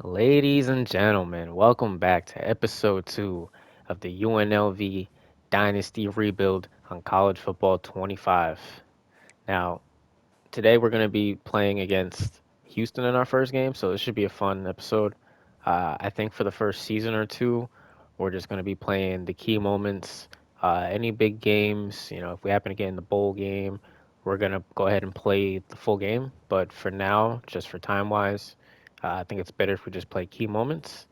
Ladies and gentlemen, welcome back to episode 2 of the UNLV Dynasty Rebuild on College Football 25. Now, today we're going to be playing against Houston in our first game, so this should be a fun episode. I think for the first season or two, we're just going to be playing the key moments, any big games. If we happen to get in the bowl game, we're going to go ahead and play the full game. But for now, just for time wise, I think it's better if we just play key moments.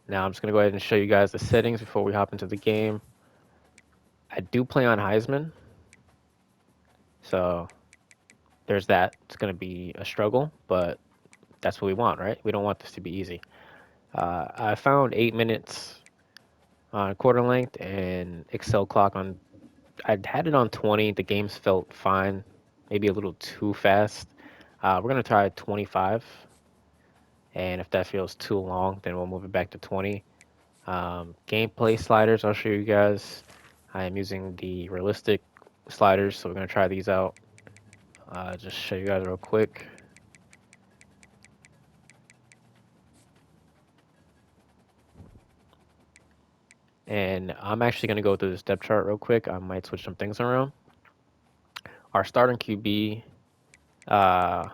Now I'm just going to go ahead and show you guys the settings before we hop into the game. I do play on Heisman, so there's that. It's going to be a struggle, but that's what we want, right? We don't want this to be easy. I found 8 minutes on quarter length and Excel clock on. I'd had it on 20. The games felt fine, maybe a little too fast. We're gonna try 25, and if that feels too long, then we'll move it back to 20. Gameplay sliders, I'll show you guys. I am using the realistic sliders, so we're gonna try these out. Just show you guys real quick. And I'm actually gonna go through this depth chart real quick. I might switch some things around. Our starting QB uh,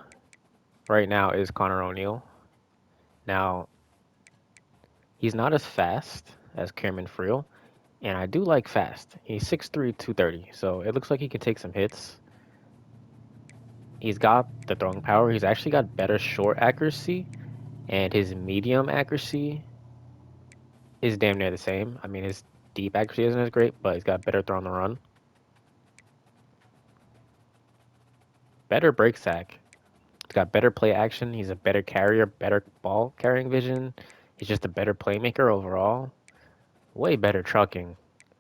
right now is Connor O'Neill. Now, he's not as fast as Cameron Friel, and I do like fast. He's 6'3", 230, so it looks like he can take some hits. He's got the throwing power. He's actually got better short accuracy, and his medium accuracy is damn near the same. I mean, his deep accuracy isn't as great, but he's got better throw on the run. Better break sack. He's got better play action. He's a better carrier, better ball carrying vision. He's just a better playmaker overall. Way better trucking.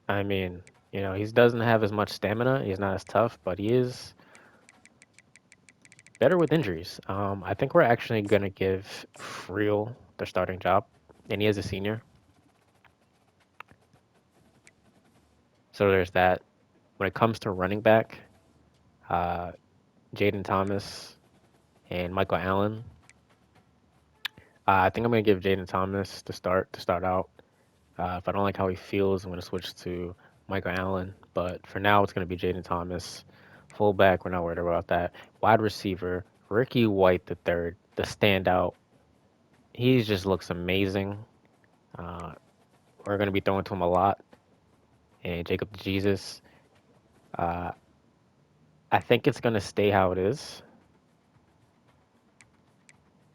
I mean, he doesn't have as much stamina. He's not as tough, but he is better with injuries. I think we're actually gonna give Friel the starting job, and he is a senior. So there's that. When it comes to running back, uh, Jaden Thomas and Michael Allen. I think I'm gonna give Jaden Thomas to start out. If I don't like how he feels, I'm gonna switch to Michael Allen. But for now, it's gonna be Jaden Thomas. Fullback, we're not worried about that. Wide receiver, Ricky White the third, the standout. He just looks amazing. Uh, we're gonna be throwing to him a lot. And Jacob Jesus. Uh, I think it's gonna stay how it is.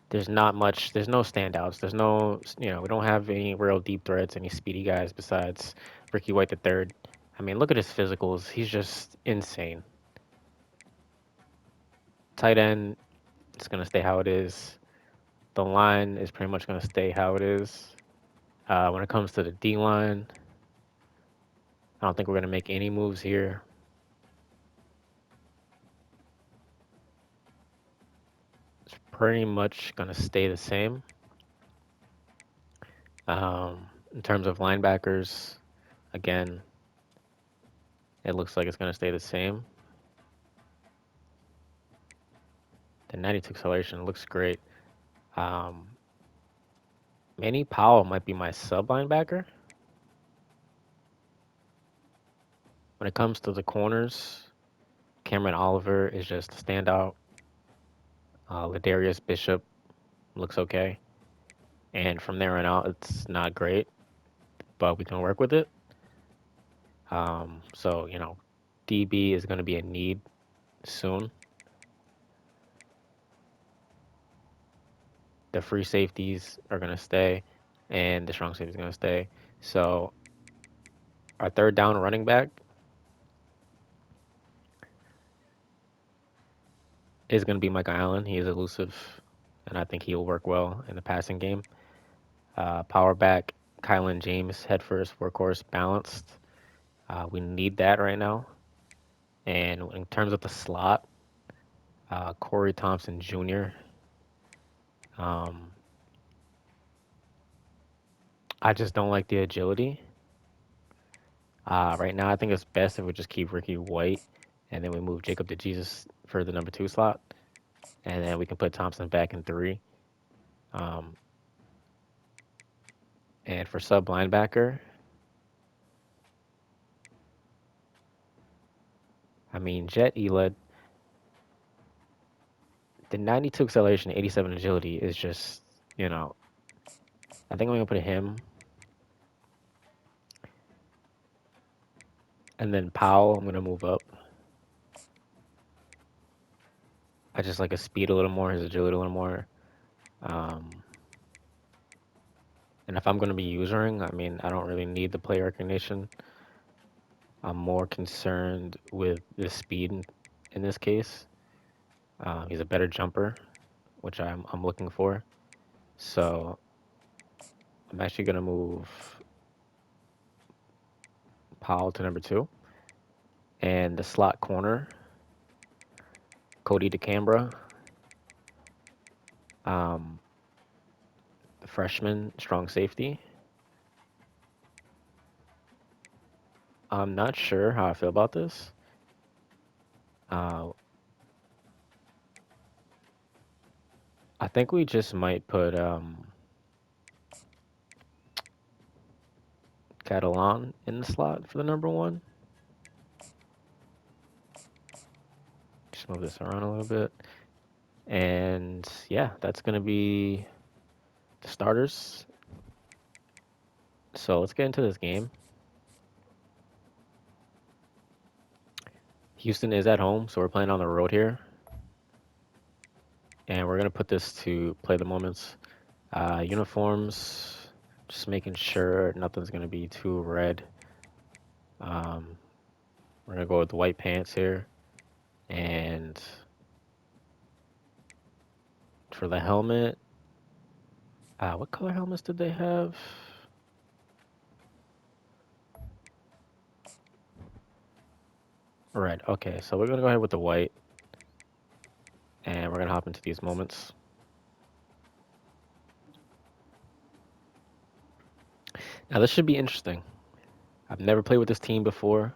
There's not much. There's no standouts. There's no. We don't have any real deep threats, any speedy guys besides Ricky White the third. I mean, look at his physicals. He's just insane. Tight end, it's gonna stay how it is. The line is pretty much gonna stay how it is. When it comes to the D line, I don't think we're gonna make any moves here. It's pretty much gonna stay the same. In terms of linebackers, again, it looks like it's gonna stay the same. The 92 acceleration looks great. Um, Manny Powell might be my sub linebacker. When it comes to the corners, Cameron Oliver is just a standout. Ladarius Bishop looks okay. And from there on out, it's not great, but we can work with it. So, DB is going to be a need soon. The free safeties are going to stay, and the strong safety is going to stay. So, our third down running back is going to be Micah Allen. He is elusive, and I think he'll work well in the passing game. Power back, Kylan James, head first, workhorse, balanced. We need that right now. And in terms of the slot, Corey Thompson Jr. Um, I just don't like the agility. Right now, I think it's best if we just keep Ricky White, and then we move Jacob to Jesus for the number 2 slot, and then we can put Thompson back in 3. Um, And for sub linebacker, I mean, Jet Eled, the 92 acceleration, 87 agility is just, you know, I think I'm going to put him. And then Powell, I'm going to move up. I just like his speed a little more, his agility a little more. Um, and if I'm going to be using, I mean, I don't really need the play recognition. I'm more concerned with the speed in this case. He's a better jumper, which I'm looking for. So I'm actually going to move Powell to number 2. And the slot corner, Cody DeCambra, um, the freshman strong safety. I'm not sure how I feel about this. Uh, I think we just might put Catalan in the slot for the number 1. Just move this around a little bit. And yeah, that's going to be the starters. So let's get into this game. Houston is at home, so we're playing on the road here. And we're going to put this to play the moments. Uniforms, just making sure nothing's going to be too red. We're going to go with the white pants here. And for the helmet, what color helmets did they have? Red. Okay, so we're going to go ahead with the white. And we're going to hop into these moments. Now, this should be interesting. I've never played with this team before.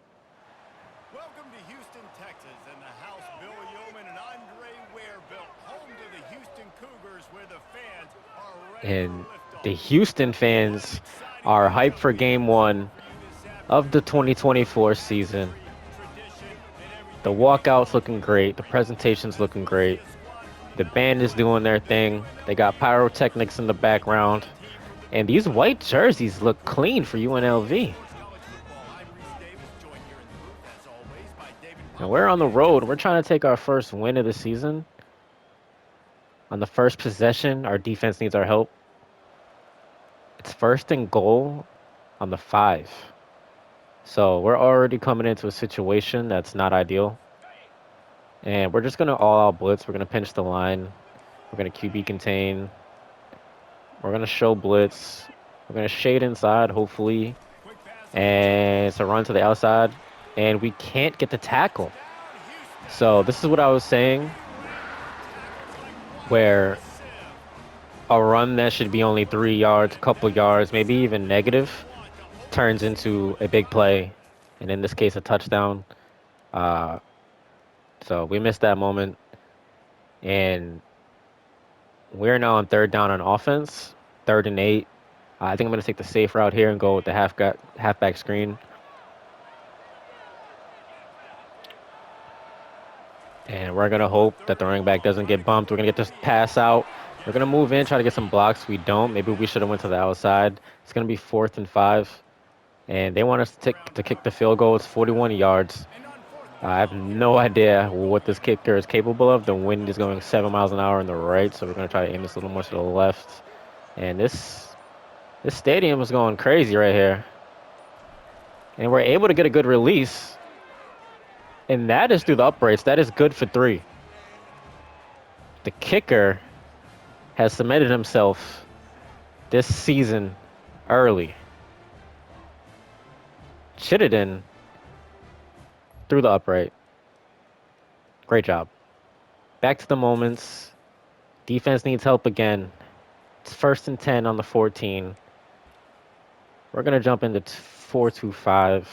Welcome to Houston, Texas, and the house Bill Yeoman and Andre Ware built, home to the Houston Cougars, where the fans are ready And for liftoff. the Houston What an fans exciting are hyped matchup for we have game in store 1 for you this of the afternoon. One with 2024 season. tapestry, tradition, and The everything that makes walkout's college looking football great. The great. presentation's As looking we'll see great. a squad The completely band is rebuilt, doing their the thing. They UNLV got Dynasty pyrotechnics in the begins. Taking background. on team from the And Big these 12. white jerseys look clean for Hey, UNLV. Sports College Football. I'm Reese Davis, joined here in the booth, as always, by David And Pollock we're on the and road. Justin We're trying to Cole. take our first win of the season. On the first possession, our defense needs our help. It's first and goal on the 5. So we're already coming into a situation that's not ideal. And we're just going to all-out blitz. We're going to pinch the line. We're going to QB contain. We're going to show blitz. We're going to shade inside, hopefully. Quick pass And it's a run to the outside. And we can't get the tackle. So this is what I was saying, where a run that should be only 3 yards, a couple yards, maybe even negative, turns into a big play. And in this case, a touchdown. Uh, so we missed that moment. And we're now on third down on offense, 3rd and 8. I think I'm going to take the safe route here and go with the halfback screen. And we're going to hope that the running back doesn't get bumped. We're going to get this pass out. We're going to move in, try to get some blocks. We don't. Maybe we should have went to the outside. It's going to be 4th and 5. And they want us to kick the field goal. It's 41 yards. I have no idea what this kicker is capable of. The wind is going 7 miles an hour in the right, so we're going to try to aim this a little more to the left. And this stadium is going crazy right here. And we're able to get a good release. And that is through the uprights. That is good for 3. The kicker has cemented himself this season early. Chittenden through the upright. Great job. Back to the moments. Defense needs help again. It's 1st and 10 on the 14. We're going to jump into 4-2-5.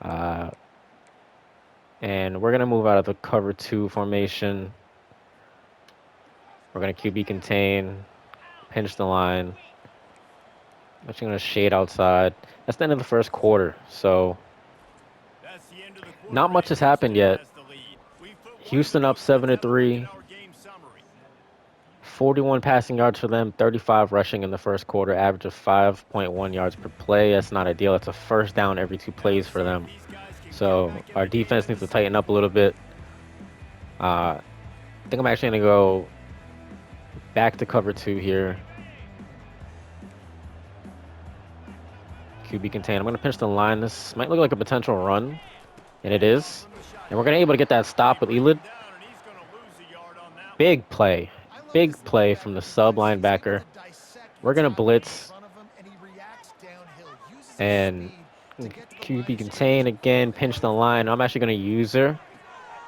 Uh, and we're going to move out of the cover 2 formation. We're going to QB contain, pinch the line. Actually going to shade outside. That's the end of the first quarter. So That's the end of the quarter, not much and has Houston happened yet. has the lead. We've put one of the Houston up notes that 7 to have to look at 3. our game summary. 41 passing yards for them, 35 rushing in the first quarter, average of 5.1 yards per play. That's not ideal. It's a first down every 2 plays Let's for see if them. these guys can get So back in our the game defense with needs a to tighten start. up a little bit. I think I'm actually going to go back to cover 2 here. QB contain. I'm going to pinch the line. This might look like a potential run, and it Handoff is. from the And we're going to shotgun. able to get that They stop with bring him Elid. down, and he's going to lose a yard on that one. Big play. Big play from the sub linebacker. We're going to blitz and QB contain again, pinch the line. I'm actually going to use her.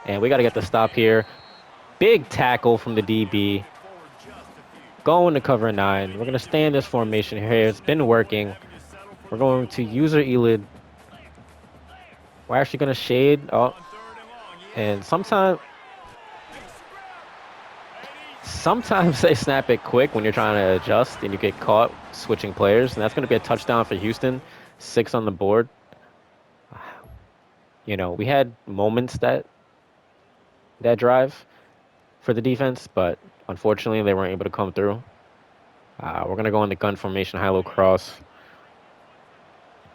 And we got to get the stop here. Big tackle from the DB. Moving it forward just a few. Going to cover And 9. they We're going need to to stay make in a this change in formation here. It's direction been to avoid working. having to settle for We're the going field to goal. use our Elid. We're actually going to shade. Oh, On third and long, he has and to go for sometimes it. Big scrap. And he's got him. sometimes they snap it quick when you're trying to adjust and you get caught switching players. And that's going to be a touchdown for Houston. 6 on the board. We had moments that drive for the defense, but unfortunately they weren't able to come through. We're going to go in the gun formation, high-low cross.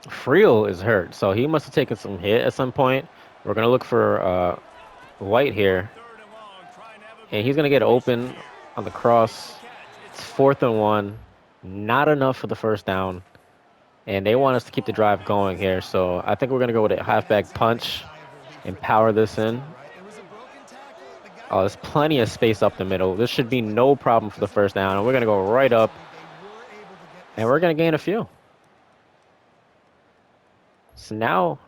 Friel is hurt, so he must have taken some hit at some point. We're going to look for White On here, third and long, try and have a and big he's going to get formation open here. on the Makes the cross. catch. It's It's fourth fourth and and one. one. Not enough for the first down, and they And want the us to keep the call drive makes going the here. stop. So I think we're going to go with a halfback punch and power this in. Oh, there's plenty of space up the middle. This should be no problem for the first down, and we're going to go right up, and we're going to gain a few. So now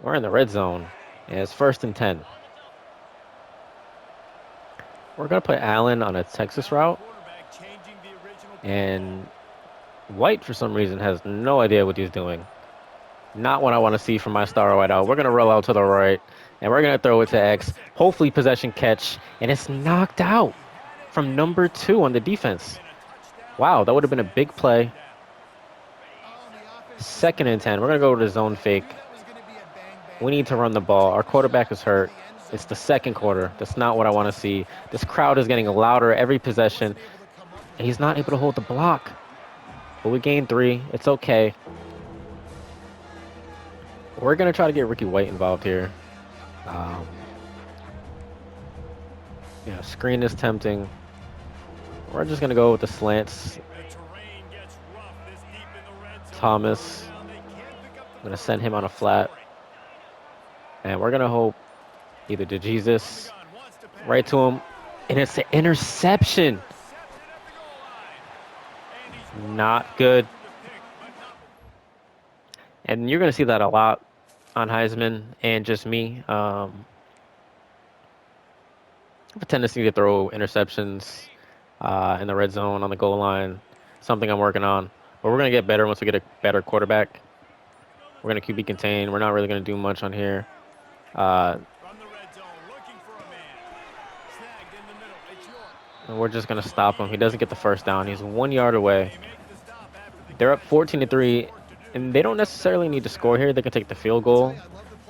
we're in the red zone, and it's 1st and 10. We're going to put Allen on a Texas Now the route, quarterback changing the original play call. and White, for some reason, has no idea what he's doing. Not what I want to see from my star And right that's out. a We're going to good roll out gain to the for right, 4. and we're going to throw it to Call for X. 6. Hopefully, possession catch, and it's knocked out He had it, from and he number 2 on dropped the it. That would have defense. been a touchdown, Wow, but that would have been a instead big it's third play. down. 2nd and 10. We're going to go to zone fake. We need to run the ball. Our quarterback is hurt. It's the second quarter. That's not what I want to see. This crowd is getting louder every possession. And he's not able to hold the block. But we gained 3. It's okay. We're going to try to get Ricky White involved here. Um, screen is tempting. We're just going to go with the slants. The terrain gets rough this deep in the red zone. Third Thomas. down, they can't pick up the I'm going to first send him on a without flat. scoring. And we're going to hope either to From the Jesus gun, wants to right pass. to him. And it's an interception. Intercepted at the goal line. And he's brought Not down good. after the pick, but not. And you're going to see that a lot on Heisman and just me. I have a tendency to throw interceptions in the red zone on the goal line. Something I'm working on. But we're going to get better once we get a better quarterback. We're going to QB contain. We're not really going to do much on here. From the red zone, looking for a man. Snagged in the middle. It's York. And we're just going to stop He him. He has doesn't a get the call first for down. He's hold. 1 yard And away. they make the stop after the They're up catch. 14 to Still some 3, work to do. and they don't necessarily need to score here. They can take the field goal,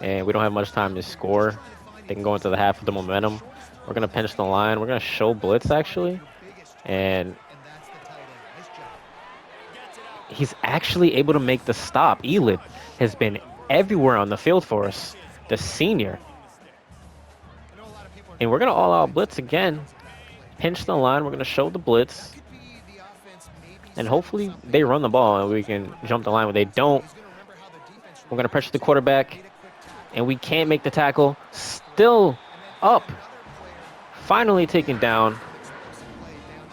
and we don't have much time to score. They can go into the half with the momentum. We're going to pinch the line. We're going to show blitz, actually. And Gets it out he's quickly. actually able to make the stop. Elid has been The first everywhere down on the field for us, matches the almost senior. among the sticks. And we're going to all out blitz again. Pinch the line. We're going to show the blitz. And hopefully they run the ball and we can jump the line. When they don't, we're going to pressure the quarterback. And we can't make the tackle. Still up. Finally taken down.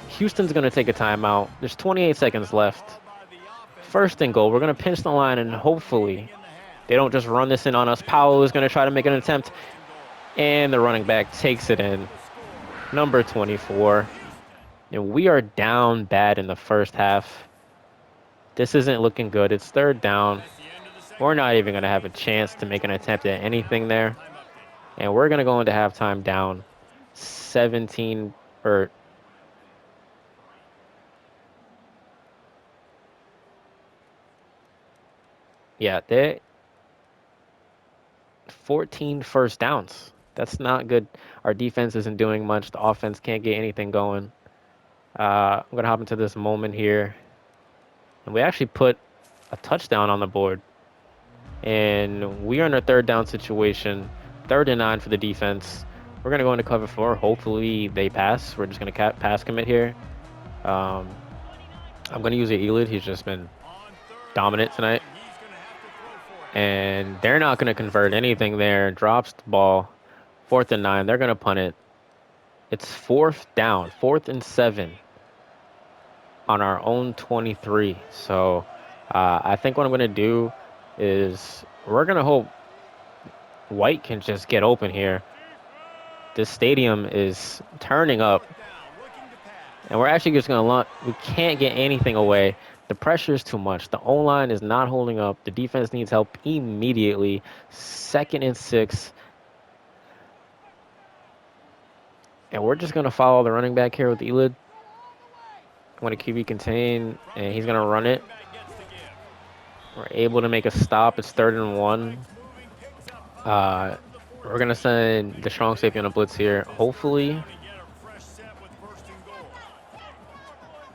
Houston's going to take a timeout. There's 28 seconds Timeout left. called by the offensive 1st and goal. We're going to coordinator. pinch the line and Clock remaining hopefully in the half. they don't just run this in on us. They'll Powell is dial going to up try the to make an play on attempt. 1st and goal. And the running back takes it Ready in. to score. Number Now 24. Houston. And we are down bad in the first half. This isn't looking good. It's 3rd down. That's the end of the We're second not quarter. even going to have a It's chance to make an 22-20. attempt at Now anything the there. halftime update. And we're going to go into halftime down 17 or Yeah, they 14 first downs. That's not good. Our defense isn't doing much. The offense can't get anything going. I'm gonna hop into this moment here, and we actually put a touchdown on the board. And we are in a third down situation, 3rd and 9 for the defense. We're gonna go into cover 4. Hopefully they pass. We're just gonna pass commit here. Um, I'm gonna use a Elid. He's just been On third dominant down, tonight, he's going to have to throw for it. and they're not gonna convert anything there. Drops the ball. 4th and 9. They're gonna punt it. It's 4th down, 4th and 7 on our own 23. So I think what I'm gonna do is we're gonna hope White can just get open here. This stadium is turning up, Fourth down, looking to pass. and we're actually just gonna launch. We can't get anything away. The pressure is too much. The O line is not holding up. The defense needs help immediately. 2nd and 6, and we're just gonna follow the running back here with Elid. I'm gonna QB contain, From and the he's gonna gun, the run it. running back gets the give. We're able to make a stop. It's third and one. Sides moving, picks up 5 Uh, out to the we're 14. gonna send the strong safety on a blitz here. This third Hopefully, down and get a fresh set with first and goal.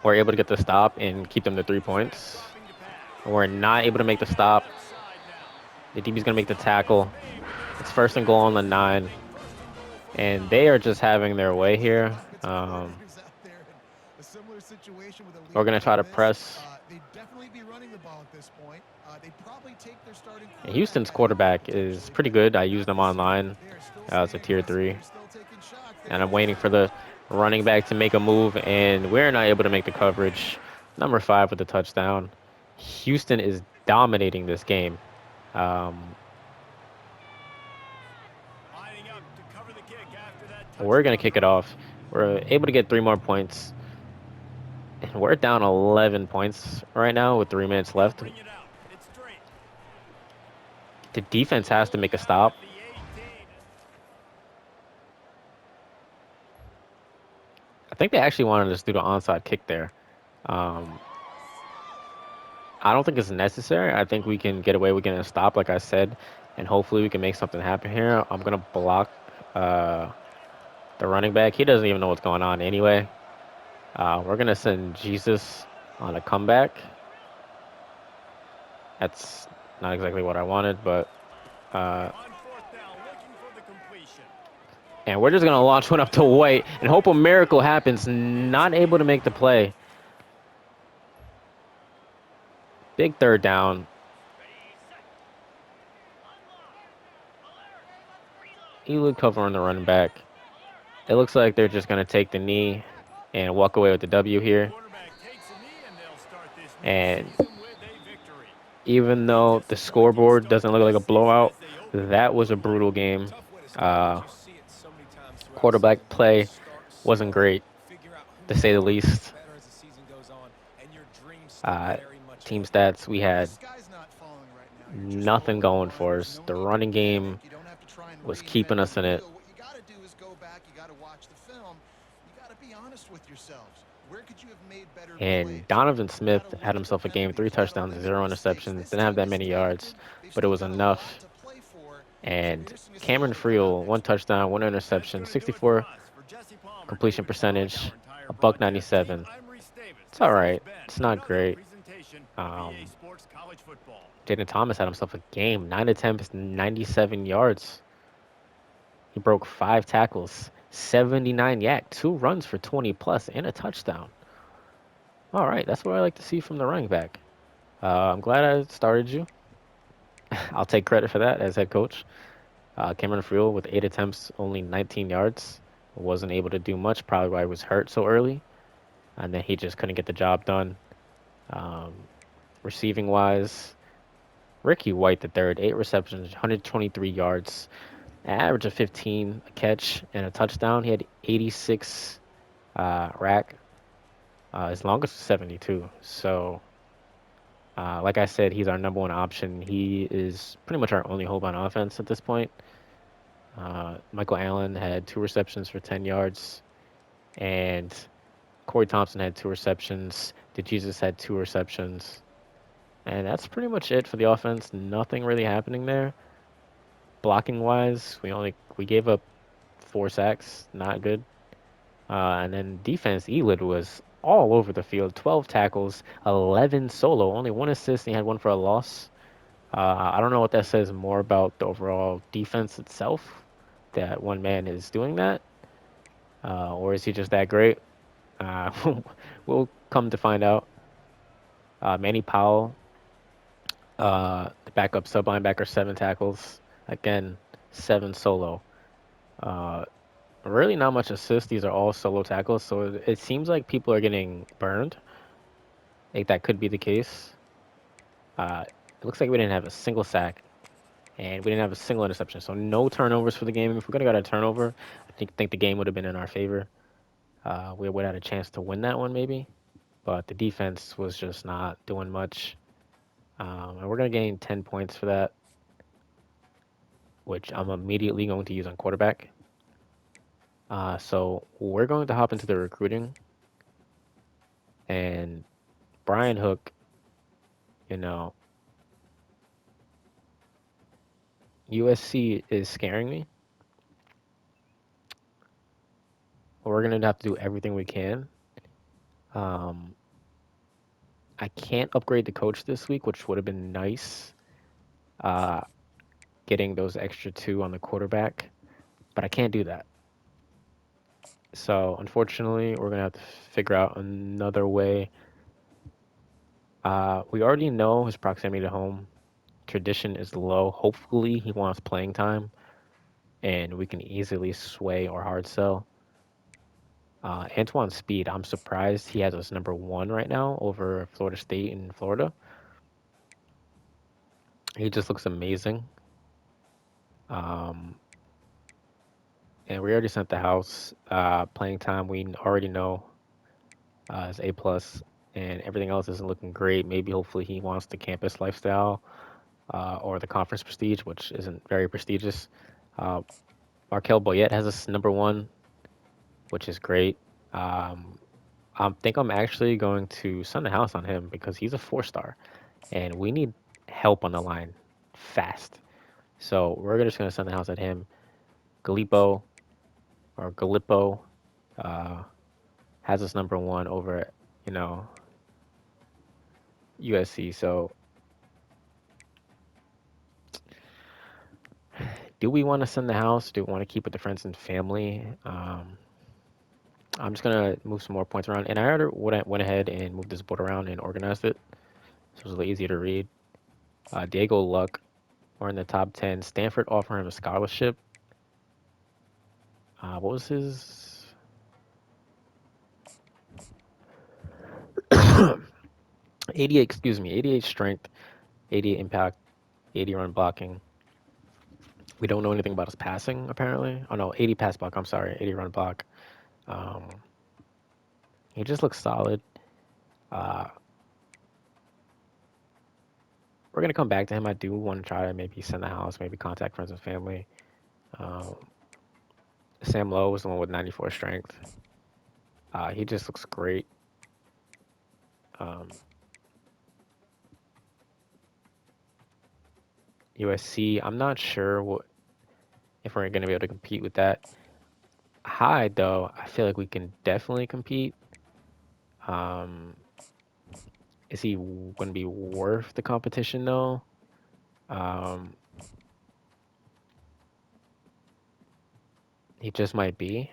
we're able to get the stop and keep them to 3 points. Dropping to pass. We're not able to make the On the stop. left side now. The DB's gonna make the Stop is tackle. made, but they're It's still first and going goal to on the take the 9, lead. First and goal from the and 9. they are just having their way here. We're gonna try to press. And Houston's quarterback is pretty good. I used him online as a tier 3, and I'm waiting for the running back to make a move, and we're not able to make the coverage. Number 5 with the touchdown. Houston is dominating this game. Um, Lining up to cover the kick after that we're gonna touchdown kick it drive. off. We're able to get 3 more points, and we're down 11 points right now with 3 minutes They'll left. bring it out. It's straight. The defense has to Rolling make a out at stop. the 18. I think they actually wanted us to do the onside kick there. Um, I don't think it's necessary. I think we can get away with getting a stop, like I said, and hopefully we can make something happen here. I'm gonna block uh, the running back. He doesn't even know what's going on anyway. We're gonna send Jesus on a comeback. That's not exactly what I wanted, but uh, On fourth down, looking for the completion. and we're just gonna launch one up to White and hope a miracle happens. Not able to make the play. Big 3rd down. Elud covering the running back. It looks like they're just gonna take the knee and walk away with the W The here. quarterback takes a knee, and they'll start this new And season with a victory. even A though the disappointing scoreboard start doesn't to look like this a season blowout, as they open that was a 0-1. brutal A game. tough way to start, but Uh, you see it so many times throughout a season. quarterback You always play start wasn't slow, great, figure out to who's say the going to get least. better as the season goes on, and your dreams still Uh, very much in team the picture. stats, we had nothing going for us. The running game was keeping us in it. And Donovan Smith had himself a game, 3 touchdowns, 0 interceptions. Didn't have that many yards, but it was enough. And Cameron Friel, 1 touchdown, 1 interception, That's going to do it for 64 us. For Jesse Palmer, completion David Pollack, percentage, our entire a buck broadcast team, 97. I'm Reese Davis. It's all This has right. been It's not another great. presentation of EA Um, Sports College Football. Jaden Thomas had himself a game, 9 attempts, 97 yards. He broke 5 tackles, 79 yak, 2 runs for 20 plus, and a touchdown. All right, that's what I like to see from the running back. I'm glad I started you. I'll take credit for that as head coach. Cameron Friel with 8 attempts, only 19 yards. Wasn't able to do much, probably why he was hurt so early. And then he just couldn't get the job done. Um, receiving wise, Ricky White, the third, 8 receptions, 123 yards, an average of 15, a catch, and a touchdown. He had 86 rack. His longest was 72. So, like I said, he's our number 1 option. He is pretty much our only hope on offense at this point. Michael Allen had 2 receptions for 10 yards, and Corey Thompson had 2 receptions. DeJesus had 2 receptions. And that's pretty much it for the offense. Nothing really happening there. Blocking wise, we gave up 4 sacks, not good. And then defense, Elid was all over the field. 12 tackles, 11 solo, only one assist. And he had one for a loss. I don't know what that says more about the overall defense itself, that one man is doing that, or is he just that great? Uh, we'll come to find out. Manny Powell, the backup sub linebacker, 7 tackles. Again, 7 solo. Uh, really not much assist. These are all solo tackles, so it seems like people are getting burned. I think that could be the case. It looks like we didn't have a single sack, and we didn't have a single interception. So no turnovers for the game. If we could have got a turnover, I think the game would have been in our favor. We would have had a chance to win that one maybe, but the defense was just not doing much. And we're gonna gain 10 points for that, which I'm immediately going to use on quarterback. So we're going to hop into the recruiting, and Brian Hook, you know, USC is scaring me. We're gonna have to do everything we can. Um, I can't upgrade the coach this week, which would have been nice. Uh, Getting those extra 2 on the quarterback, but I can't do that. So unfortunately, we're gonna have to figure out another way. We already know his proximity to home. Tradition is low. Hopefully, he wants playing time, and we can easily sway or hard sell. Antoine Speed, I'm surprised he has us number 1 right now over Florida State and Florida. He just looks amazing. Um, and we already sent the house. Playing time, we already know is A plus, and everything else isn't looking great. Maybe hopefully he wants the campus lifestyle or the conference prestige, which isn't very prestigious. Uh, Markel Boyette has us number 1, which is great. Um, I think I'm actually going to send the house on him because he's a 4 star, and we need help on the line fast. So we're just gonna send the house at him. Galipo or Galippo uh, has us number 1 over, you know, USC. So do we want to send the house? Do we want to keep with the friends and family? I'm just gonna move some more points around, and I already went ahead and moved this board around and organized it, so it was a little easier to read. Diego Luck, we're in the top 10. Stanford offer him a scholarship. What was his 88? Excuse me, 88 strength, 88 impact, 80 run blocking. We don't know anything about his passing apparently. Oh no, 80 pass block. I'm sorry, 80 run block. Um, he just looks solid. Uh, we're gonna come back to him. I do want to try to maybe send the house, maybe contact friends and family. Um, Sam Lowe was the one with 94 strength. He just looks great. Um, USC, I'm not sure if we're gonna be able to compete with that. Hyde, though, I feel like we can definitely compete. Um, is he gonna be worth the competition though? Um, he just might be.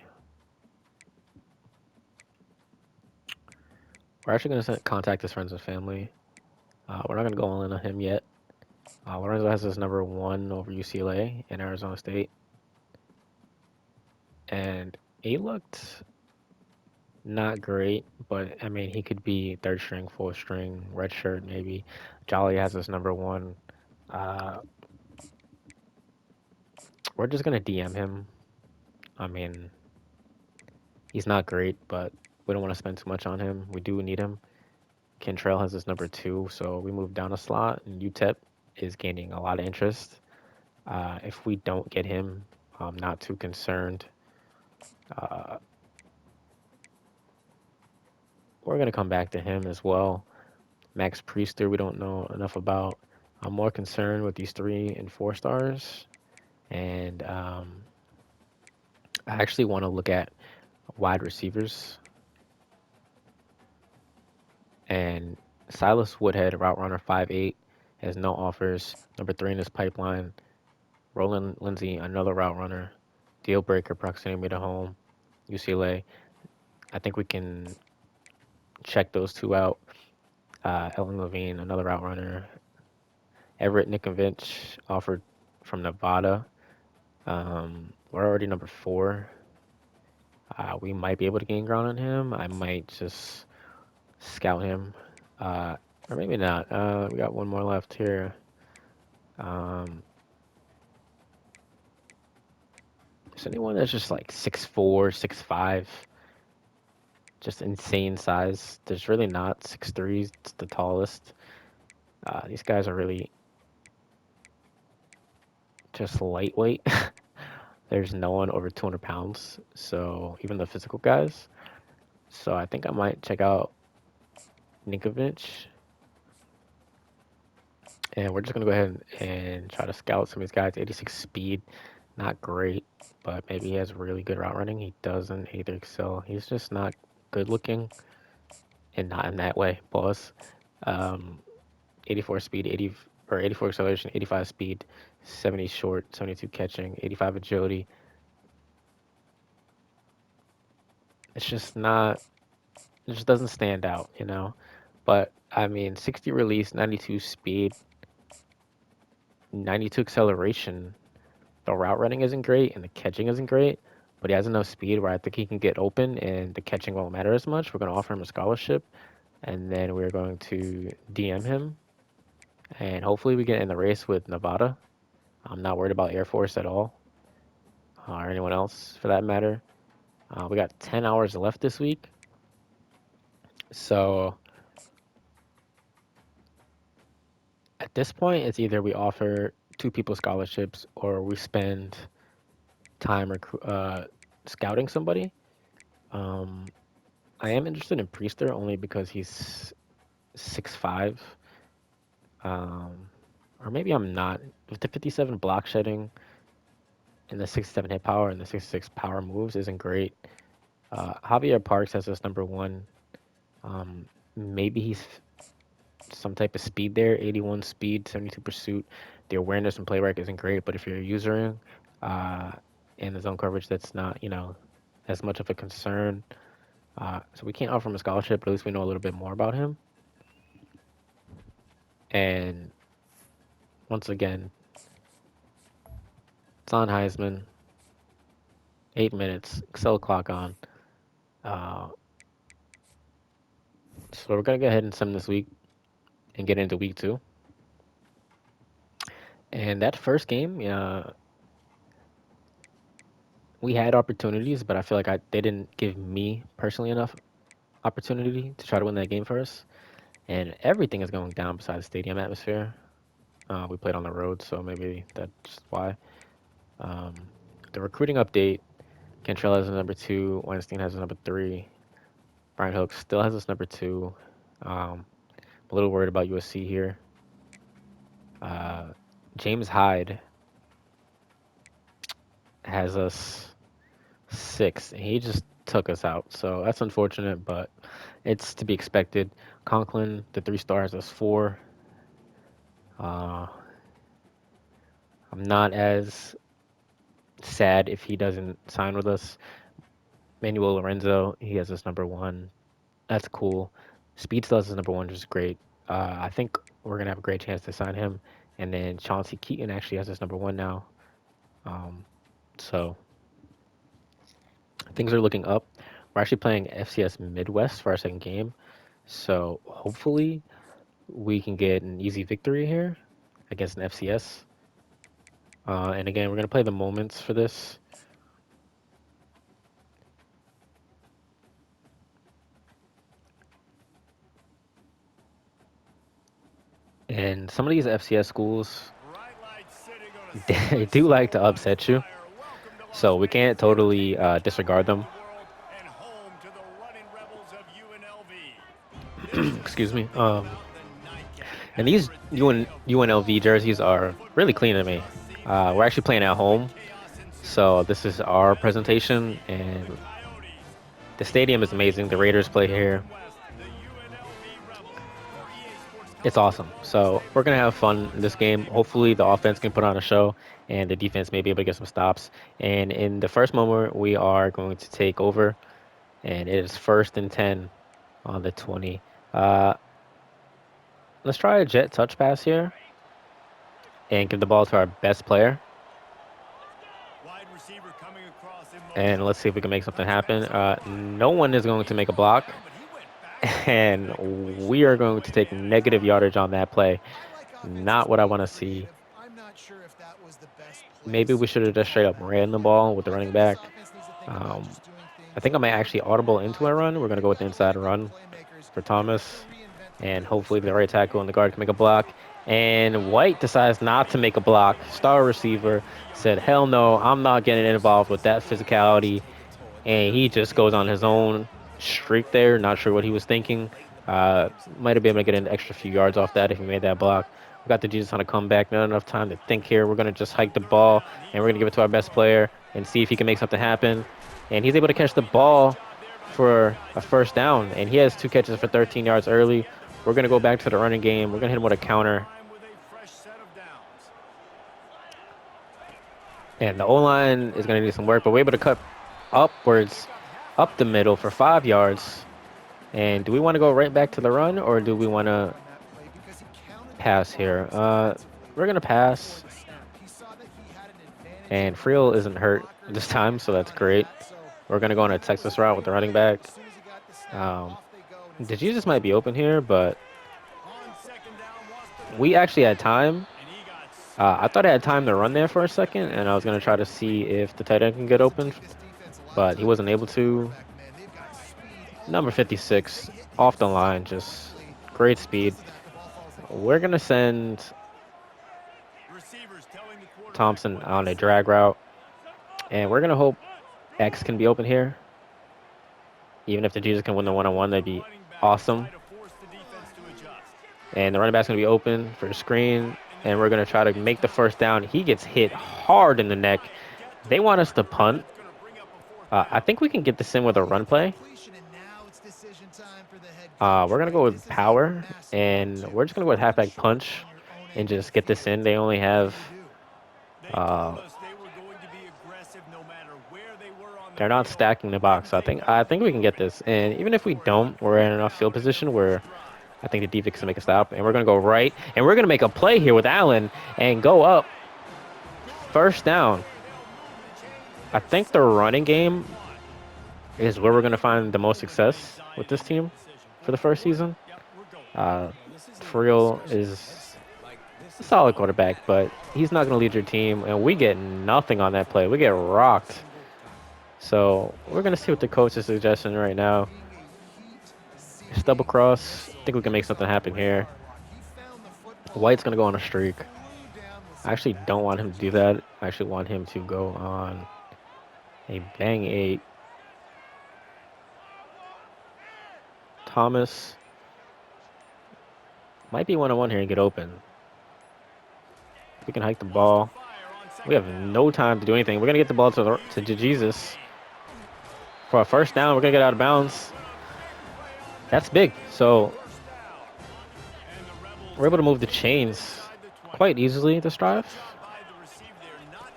We're actually gonna contact his friends and family. We're not gonna go all in on him yet. Lorenzo has his number 1 over UCLA and Arizona State, and he looked not great, but I mean he could be third string, fourth string, red shirt maybe. Jolly has his number 1. Uh, we're just gonna DM him. I mean, he's not great, but we don't want to spend too much on him. We do need him. Kentrell has his number 2, so we move down a slot, and UTEP is gaining a lot of interest. If we don't get him, I'm not too concerned. Uh, we're gonna come back to him as well. Max Priester, we don't know enough about. I'm more concerned with these 3 and 4 stars. And I actually want to look at wide receivers. And Silas Woodhead, route runner 5'8", has no offers. Number 3 in his pipeline. Roland Lindsay, another route runner. Deal breaker, proximity to home. UCLA. I think we can check those two out. Ellen Levine, another route runner. Everett Nikovich, offered from Nevada. We're already number 4. We might be able to gain ground on him. I might just scout him. Uh, or maybe not. We got one more left here. Um, is anyone that's just like 6'4", 6'5", just insane size? There's really not. 6'3", it's the tallest. These guys are really just lightweight. There's no one over 200 pounds, so even the physical guys. So I think I might check out Ninkovich, and we're just gonna go ahead and try to scout some of these guys. 86 speed, not great, but maybe he has really good route running. He doesn't either excel. He's just not good looking, and not in that way. Boss, um, 84 speed, 80 or 84 acceleration, 85 speed, 70 short, 72 catching, 85 agility. It's just not. It just doesn't stand out, you know. But I mean, 60 release, 92 speed, 92 acceleration. The route running isn't great and the catching isn't great, but he has enough speed where I think he can get open and the catching won't matter as much. We're going to offer him a scholarship, and then we're going to DM him, and hopefully we get in the race with Nevada. I'm not worried about Air Force at all, or anyone else for that matter. We got 10 hours left this week, so at this point, it's either we offer 2 people scholarships or we spend time scouting somebody. Um, I am interested in Priester only because he's 6'5", um, or maybe I'm not. With the 57 block shedding and the 67 hit power and the 66 power moves isn't great. Javier Parks has us number 1. Um, Maybe he's some type of speed there, 81 speed, 72 pursuit. The awareness and play work isn't great, but if you're usering uh, in the zone coverage, that's not, as much of a concern. So we can't offer him a scholarship, but at least we know a little bit more about him. And once again, it's on Heisman. 8 minutes. Excel clock on. Uh, so we're gonna go ahead and sum this week and get into week 2. And that first game, we had opportunities, but I feel like they didn't give me personally enough opportunity to try to win that game for us. And everything is going down besides stadium atmosphere. We played on the road, so maybe that's why. Um, the recruiting update: Cantrell has a number 2. Weinstein has a number 3. Brian Hook still has us number 2. Um, a little worried about USC here. Uh, James Hyde has us 6, and he just took us out. So that's unfortunate, but it's to be expected. Conklin, the 3-star, has us 4. Uh, I'm not as sad if he doesn't sign with us. Manuel Lorenzo, he has us number 1. That's cool. Speed still has us number 1, which is great. I think we're gonna have a great chance to sign him. And then Chauncey Keaton actually has us number 1 now. So things are looking up. We're actually playing FCS Midwest for our second game. So hopefully we can get an easy victory here against an FCS. And again, we're going to play the moments for this. And some of these FCS schools, they do like to upset you. So we can't totally disregard them. And home to the running rebels of UNLV. This is Excuse me. something about And these UNLV jerseys are really clean to me. We're actually playing at home, so this is our presentation, and the stadium is amazing. The Raiders play here. It's awesome. So we're gonna have fun in this game. Hopefully, the offense can put on a show, and the defense may be able to get some stops. And in the first moment, we are going to take over, and it is 1st and 10 on the 20. Uh, let's try a jet touch pass here and give the ball to our best player. And let's see if we can make something happen. No one is going to make a block, and we are going to take negative yardage on that play. Not what I want to see. Maybe we should have just straight up ran the ball with the running back. Um, I think I might actually audible into a run. We're going to go with the inside run for Thomas. And hopefully the right tackle and the guard can make a block. And White decides not to make a block. Star receiver said, hell no, I'm not getting involved with that physicality. And he just goes on his own streak there. Not sure what he was thinking. Might have been able to get an extra few yards off that if he made that block. We got the Jesus on a comeback. Not enough time to think here. We're going to just hike the ball, and we're going to give it to our best player and see if he can make something happen. And he's able to catch the ball for a first down, and he has 2 catches for 13 yards early. We're going to go back to the running game. We're going to hit him with a counter. And the O-line is going to need some work, but we're able to cut upwards, up the middle for 5 yards. And do we want to go right back to the run, or do we want to pass here? We're going to pass. And Friel isn't hurt this time, so that's great. We're going to go on a Texas route with the running back. The Jesus might be open here, but we actually had time. I thought I had time to run there for a second, and I was going to try to see if the tight end can get open, but he wasn't able to. Number 56, off the line, just great speed. We're going to send Thompson on a drag route, and we're going to hope X can be open here. Even if the Jesus can win the one-on-one, that'd be awesome. And the running back's going to be open for the screen, and we're going to try to make the first down. He gets hit hard in the neck. They want us to punt. I think we can get this in with a run play. We're going to go with power, and we're just going to go with halfback punch and just get this in. They only have... they're not stacking the box, so I think we can get this. And even if we don't, we're in enough field position where I think the defense can make a stop. And we're going to go right, and we're going to make a play here with Allen and go up. First down. I think the running game is where we're going to find the most success with this team for the first season. Friel is a solid quarterback, but he's not going to lead your team, and we get nothing on that play. We get rocked. So we're going to see what the coach is suggesting right now. Just double cross. I think we can make something happen here. White's going to go on a streak. I actually don't want him to do that. I actually want him to go on a bang 8. Thomas might be one-on-one here and get open. We can hike the ball. We have no time to do anything. We're going to get the ball to Jesus. For a first down, we're going to get out of bounds. That's big. So we're able to move the chains quite easily this drive.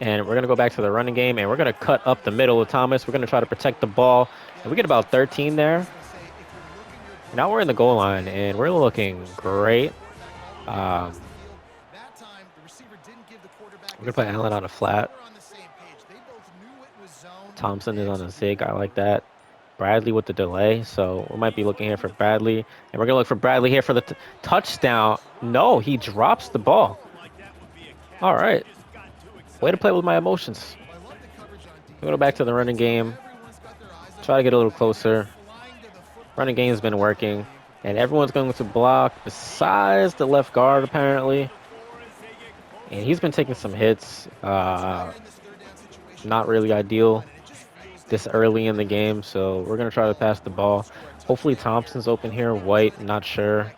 And we're going to go back to the running game, and we're going to cut up the middle with Thomas. We're going to try to protect the ball. And we get about 13 there. Now we're in the goal line, and we're looking great. We're going to put Allen on a flat. Thompson is on a zig. I like that. Bradley with the delay, so we might be looking here for Bradley. And we're going to look for Bradley here for the touchdown. No, he drops the ball. All right. Way to play with my emotions. We're going to go back to the running game. Try to get a little closer. Running game has been working. And everyone's going to block besides the left guard, apparently. And he's been taking some hits. Not really ideal this early in the game, so we're going to try to pass the ball. Hopefully Thompson's open here. White, not sure.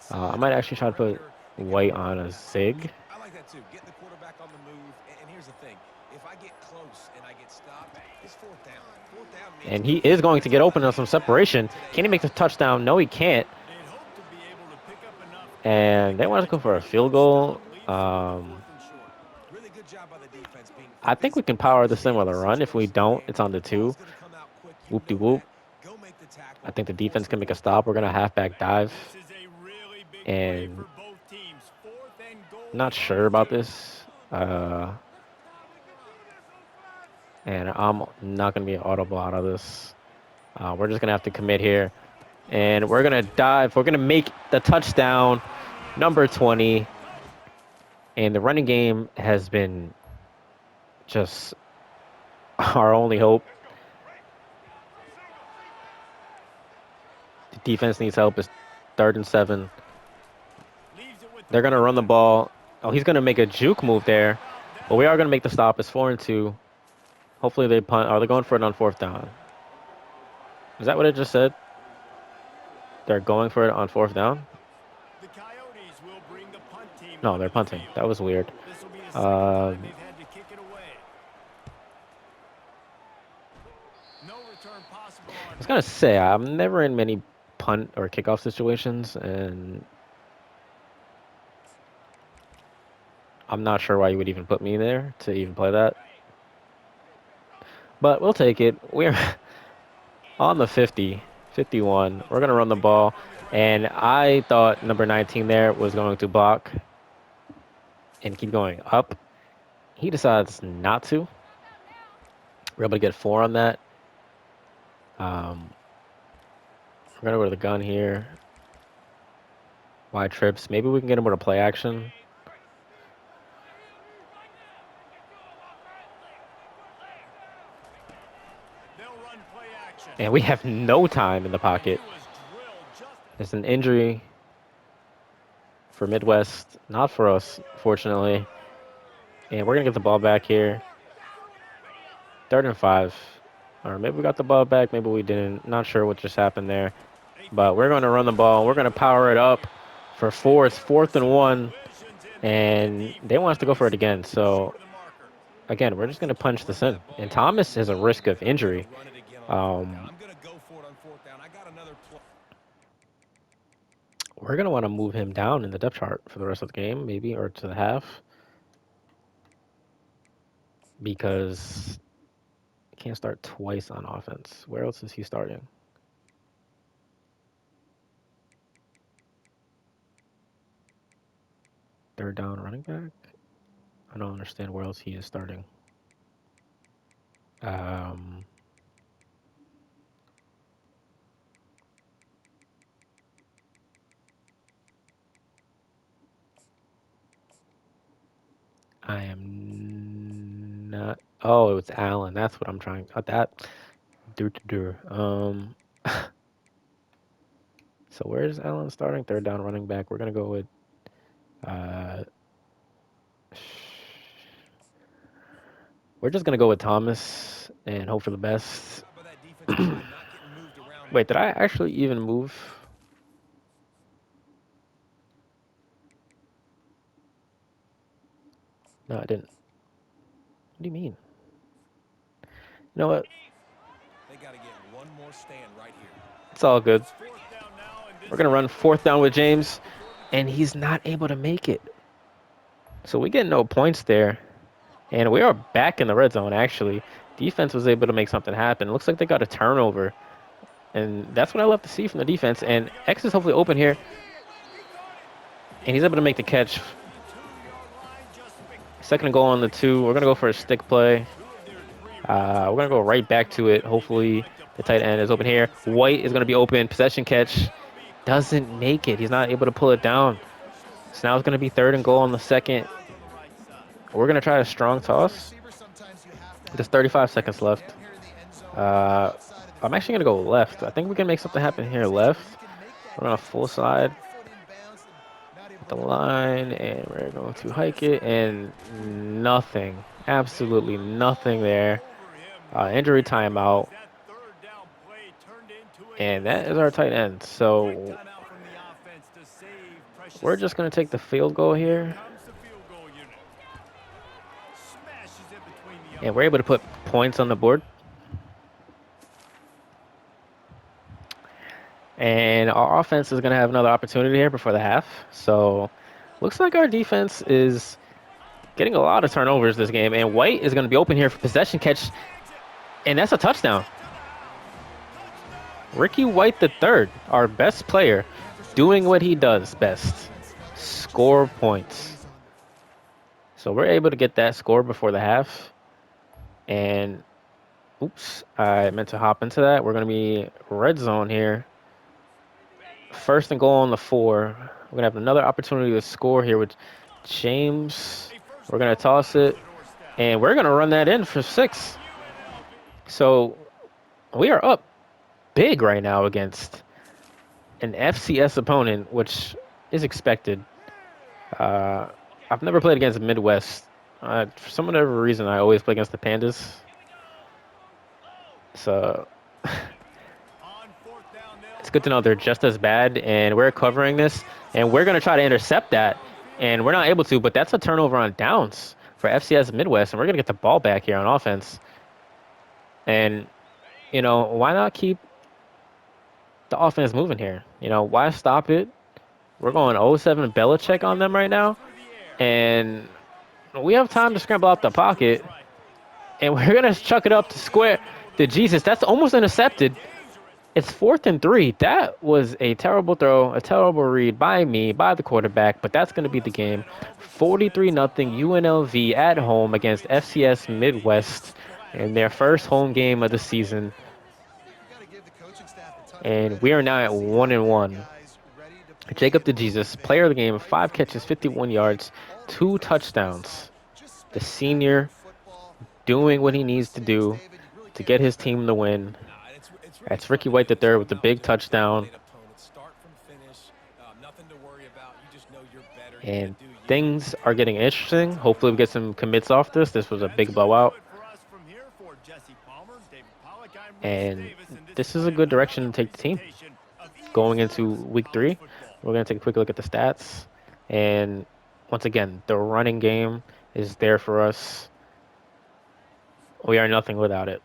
I might actually try to put White on a zig. I like that too. Getting the quarterback on the move. And here's the thing. If I get close and I get stopped, it's fourth down. Fourth down means And he go is for it. going to That's a get lot open on some easier than it separation. did today Can he make the on fourth touchdown? No, he can't. They'd hope to be able to pick up enough after the And they want to catch, go but for a a field good stop goal. leaves them with a 4th and short. Really good job by the defense being I think we focused, can power this in understanding with the a run. If we situation of the don't, game. it's on the The 2. ball's going to come out quick. You Whoop de know whoop. that. Go make the I tackle think the and force defense the can make a fourth stop. down. We're going to halfback dive. This is a really big play And for both teams. 4th and I'm goal not from sure the about 2. this. And I'm not going to be audible out of this. We're just going to have to commit here. And we're going to dive. We're going to make the touchdown, number 20. And the running game has been just our only hope. The defense needs help. It's 3rd and 7. Leaves it with the They're going to run the fullback. ball. Oh, he's going to make a juke move there. But we are going to make the stop. It's 4 and 2. Hopefully they punt. Are they going for it on 4th down? Is that what it just said? They're going for it on 4th down? The Coyotes will bring the punt team No, onto they're the punting. field. That was weird. This will be the 2nd time Um, they've had to kick it away. No return possible I on was going to punting. say, I'm never in many punt or kickoff situations, and I'm not sure why you would even put me there to even play that. But we'll take it. We're on the 50, 51. We're going to run the Pick it up ball. on the And ground. I thought number 19 there was going to block and keep going up. He decides not to. We're able to get 4 on that. Um, we're going to go to the gun here. Wide trips. Maybe we can get him with a play action. They'll run play action. And we have no time in the And he pocket. was drilled just It's an injury for Midwest. Not for us, fortunately. And we're going to get the ball back here. 3rd and 5. Or maybe we got the ball back. Maybe we didn't. Not sure what just happened there. a But we're going to run the defensive ball. We're going to play. power it up for And 4. It's there were 4th and some 1. collisions in there. The And they want us to go for it defense again. So, short of the marker. again, we're just going to punch Run this in. that And ball Thomas has a well, risk of and I'm going injury. to run it again on fourth down. Um, I'm going to go for it on fourth down. I got another play. we're going to want to move him down in the depth chart for the rest of the game, maybe, or to the half. Because he can't start twice on offense. Where else is he starting? Third down running back? I don't understand where else he is starting. Um, I am not. Oh, it's Allen. That's what I'm trying. That. So where's Allen starting? Third down running back. We're gonna go with. Uh, we're just gonna go with Thomas and hope for the best. Job by that defensive line, not getting moved around. Wait, did I actually even move? No, I didn't. What do you mean? You know what? They got to get one more stand right here. It's all good. It's 4th down now, and We're this gonna will run give them 4th down with 5 James, yards before the and two. he's not able to make it. So we get no points there. And we are back in the red zone, actually. Defense was able to make something happen. Looks like they got a turnover. And that's what I love to see from the defense. And They got X is hopefully pressure on open the here. field. And He's he's able to make called the for catch. to the 2-yard line. Just 2nd and goal on spectacular the 2. We're going to go execution for a there. stick play. 2 of their 3 red We're zone going to go trips right have back come to on it. these. They'd Hopefully like to the punch tight it end in is open here here. on 2nd White and is going to be goal. open. Possession catch. That'll be called Doesn't for make it. He's not roughing able to the pull it passer. down. So now it's going to be 3rd and goal on the 2nd. Downs on the right side. We're going to try a strong toss. There's 35 seconds left. Uh, I'm actually going to go left. I think we can make something happen here left. We're on a full side at the line, and we're going to hike it, and nothing. They Absolutely were nothing all there. over him. Injury Nowhere to go as timeout, that 3rd down play turned into a and that is our disaster. tight end. Quick So timeout from the offense to save precious We're just going to take seconds. the field goal And here here. comes the field goal unit. Smashes it between the And we're able to uprights. put points on the board. And our offense is going to have another opportunity here before the half. So looks like our defense is getting a lot of turnovers this game. And White is going to be open here for possession catch. Snags it. And that's a touchdown. Sent to the house. Ricky Touchdown. White the third, our best player, doing what he does best, score points. So we're able to get that score before the half. And oops, I meant to hop into that. We're going to be red zone here. First and goal on the 4. We're going to have another opportunity to score here with James. A first We're going to down toss run on it. the doorstep. And we're going to run that in for 6. Touchdown UNLV. So we are up big right now against an FCS opponent, which is expected. Uh, I've never played against Midwest. For some whatever reason, I always play against the Pandas. So On fourth down, it's they'll good to run know the they're just as option. bad, and we're Looking covering for this, and we're success. going to try to intercept Touchdown that, and we're not able to, but that's a turnover on downs for FCS Midwest, and we're going to get the ball back here on offense. And, why not keep the offense moving here? Why stop it? We're going 0-7 Belichick Running on it them right forward now, through the air. and we have time to Escapes the scramble out the pressure to his pocket, right. and we're going to chuck it up to Throws it in square the middle of the to field. Jesus. That's almost intercepted. Dangerous. It's 4th and 3. That was a terrible throw, a terrible read by me, by the quarterback, but that's going to be the That's where game. that all the 43 suspense nothing of the UNLV defense at faded home away. against FCS And they get Midwest in splashed their with first points. home game of the season. And we are now at 1-1. Jacob DeJesus, player of the game, 5 catches, 51 yards, 2 touchdowns. The senior doing what he needs to do to get his team the win. Nah, it's really That's fun Ricky to White do the this third with with the knowledge big of your touchdown. dominant opponent, start from finish. Nothing to worry about. You just know you're better. You're gonna And do you. things are getting interesting. Hopefully, we get some commits off this. This was a That's big going to do blowout. it for us from here. For Jesse Palmer, David Pollock, I'm Reese And Davis, and this has this is a been good direction another to take the team. presentation of EA Going into Sports week College 3, Football. we're going to take a quick look at the stats. And once again, the running game is there for us. We are nothing without it.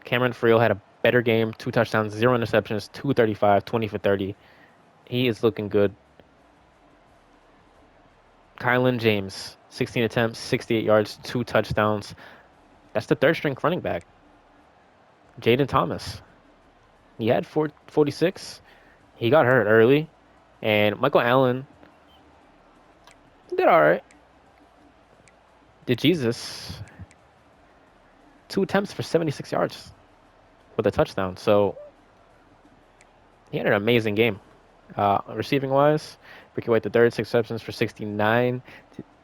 Cameron Friel had a better game, 2 touchdowns, 0 interceptions, 235, 20 for 30. He is looking good. Kylan James, 16 attempts, 68 yards, 2 touchdowns. That's the third string running back. Jaden Thomas, he had 46. He got hurt early. And Michael Allen did all right. Did Jesus, 2 attempts for 76 yards with a touchdown. So he had an amazing game. Receiving wise, Ricky White the third, 6 receptions for 69.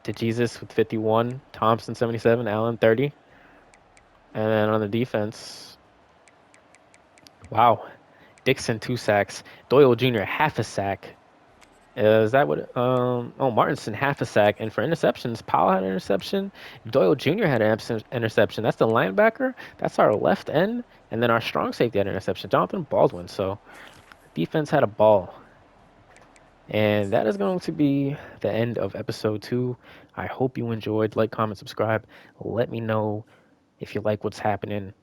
To Jesus with 51. Thompson 77. Allen 30. And then on the defense, wow, Dixon 2 sacks. Doyle Jr. half a sack. Is that what? Oh, Martinson half a sack, and for interceptions, Powell had an interception. Doyle Jr. had an interception. That's the linebacker. That's our left end, and then our strong safety had an interception. Jonathan Baldwin. So defense had a ball, and that is going to be the end of episode 2. I hope you enjoyed. Like, comment, subscribe. Let me know if you like what's happening,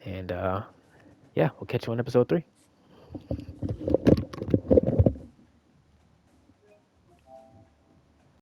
and yeah, we'll catch you on episode 3.